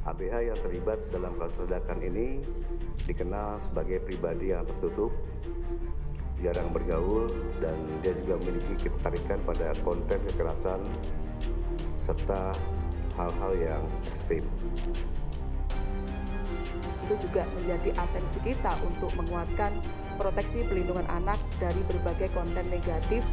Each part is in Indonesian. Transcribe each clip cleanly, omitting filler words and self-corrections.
ABH yang terlibat dalam kasus ledakan ini dikenal sebagai pribadi yang tertutup, jarang bergaul, dan dia juga memiliki ketertarikan pada konten kekerasan serta hal-hal yang ekstrim. Itu juga menjadi atensi kita untuk menguatkan proteksi pelindungan anak dari berbagai konten negatif.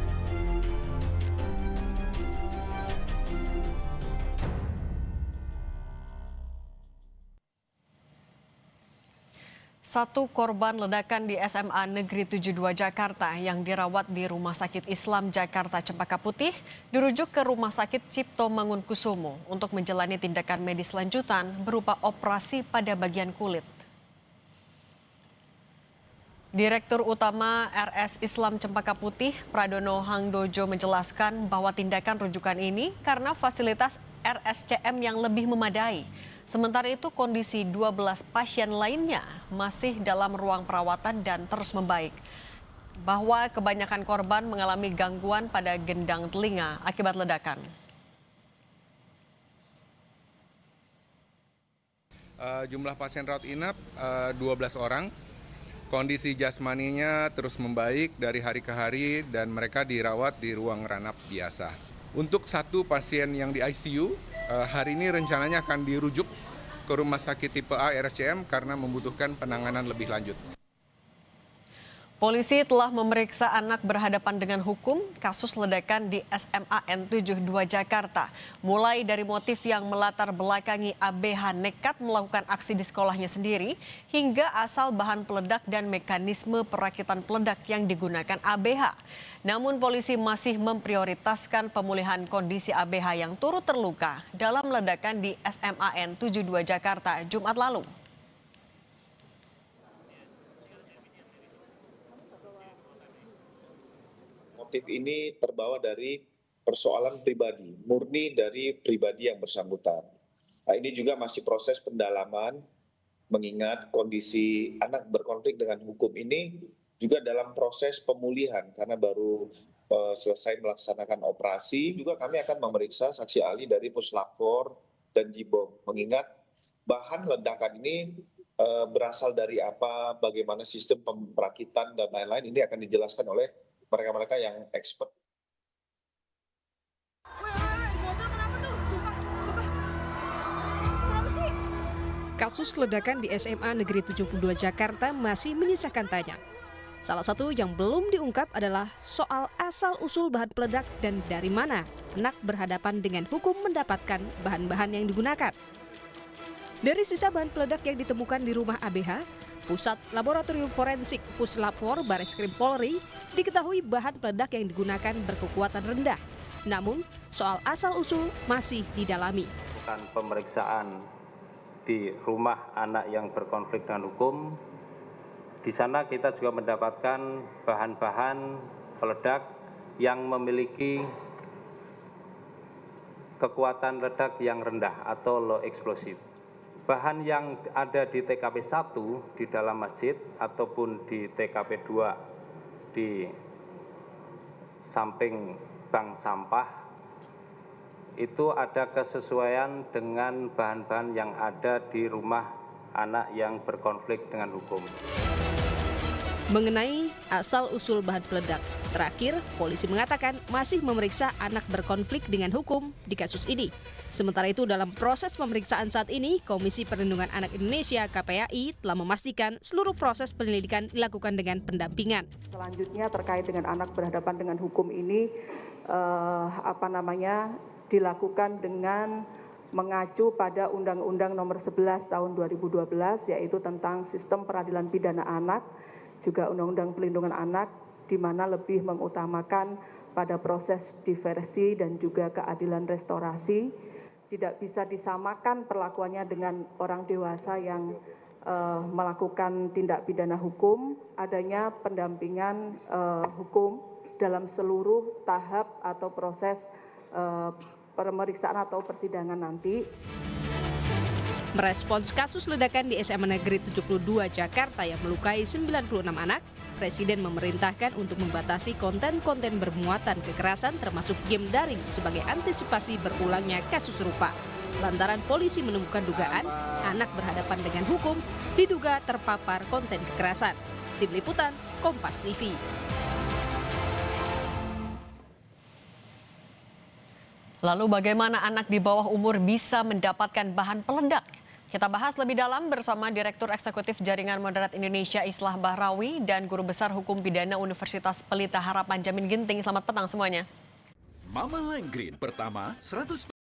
Satu korban ledakan di SMA Negeri 72 Jakarta yang dirawat di Rumah Sakit Islam Jakarta Cempaka Putih dirujuk ke Rumah Sakit Cipto Mangunkusumo untuk menjalani tindakan medis lanjutan berupa operasi pada bagian kulit. Direktur Utama RS Islam Cempaka Putih, Pradono Hangdojo menjelaskan bahwa tindakan rujukan ini karena fasilitas RSCM yang lebih memadai. Sementara itu kondisi 12 pasien lainnya masih dalam ruang perawatan dan terus membaik. Bahwa kebanyakan korban mengalami gangguan pada gendang telinga akibat ledakan. Jumlah pasien rawat inap 12 orang. Kondisi jasmaninya terus membaik dari hari ke hari dan mereka dirawat di ruang ranap biasa. Untuk satu pasien yang di ICU, hari ini rencananya akan dirujuk ke Rumah Sakit Tipe A RSCM karena membutuhkan penanganan lebih lanjut. Polisi telah memeriksa anak berhadapan dengan hukum kasus ledakan di SMA N72 Jakarta. Mulai dari motif yang melatar belakangi ABH nekat melakukan aksi di sekolahnya sendiri, hingga asal bahan peledak dan mekanisme perakitan peledak yang digunakan ABH. Namun polisi masih memprioritaskan pemulihan kondisi ABH yang turut terluka dalam ledakan di SMA N72 Jakarta Jumat lalu. Motif ini terbawa dari persoalan pribadi, murni dari pribadi yang bersangkutan. Nah, ini juga masih proses pendalaman, mengingat kondisi anak berkonflik dengan hukum ini juga dalam proses pemulihan, karena baru selesai melaksanakan operasi. Juga kami akan memeriksa saksi ahli dari Puslapfor dan Jibom, mengingat bahan ledakan ini berasal dari apa, bagaimana sistem perakitan, dan lain-lain. Ini akan dijelaskan oleh mereka-mereka yang expert. Kasus ledakan di SMA Negeri 72 Jakarta masih menyisakan tanya. Salah satu yang belum diungkap adalah soal asal-usul bahan peledak dan dari mana anak berhadapan dengan hukum mendapatkan bahan-bahan yang digunakan. Dari sisa bahan peledak yang ditemukan di rumah ABH, Pusat Laboratorium Forensik Puslapfor Bareskrim Polri diketahui bahan peledak yang digunakan berkekuatan rendah. Namun, soal asal-usul masih didalami. Pemeriksaan di rumah anak yang berkonflik dengan hukum, di sana kita juga mendapatkan bahan-bahan peledak yang memiliki kekuatan ledak yang rendah atau low explosive. Bahan yang ada di TKP 1 di dalam masjid ataupun di TKP 2 di samping bank sampah itu ada kesesuaian dengan bahan-bahan yang ada di rumah anak yang berkonflik dengan hukum. Mengenai asal-usul bahan peledak, terakhir polisi mengatakan masih memeriksa anak berkonflik dengan hukum di kasus ini. Sementara itu dalam proses pemeriksaan saat ini, Komisi Perlindungan Anak Indonesia KPAI telah memastikan seluruh proses penyelidikan dilakukan dengan pendampingan. Selanjutnya terkait dengan anak berhadapan dengan hukum ini, dilakukan dengan mengacu pada Undang-Undang Nomor 11 Tahun 2012, yaitu tentang Sistem Peradilan Pidana Anak, juga Undang-Undang Pelindungan Anak, di mana lebih mengutamakan pada proses diversi dan juga keadilan restorasi. Tidak bisa disamakan perlakuannya dengan orang dewasa yang melakukan tindak pidana hukum. Adanya pendampingan hukum dalam seluruh tahap atau proses pemeriksaan atau persidangan nanti. Merespons kasus ledakan di SMA Negeri 72 Jakarta yang melukai 96 anak, Presiden memerintahkan untuk membatasi konten-konten bermuatan kekerasan termasuk game daring sebagai antisipasi berulangnya kasus serupa. Lantaran polisi menemukan dugaan anak berhadapan dengan hukum diduga terpapar konten kekerasan. Tim Liputan, Kompas TV. Lalu bagaimana anak di bawah umur bisa mendapatkan bahan peledak? Kita bahas lebih dalam bersama Direktur Eksekutif Jaringan Moderat Indonesia Islah Bahrawi dan Guru Besar Hukum Pidana Universitas Pelita Harapan Jamin Ginting. Selamat petang semuanya. Mama Lime Green pertama 100%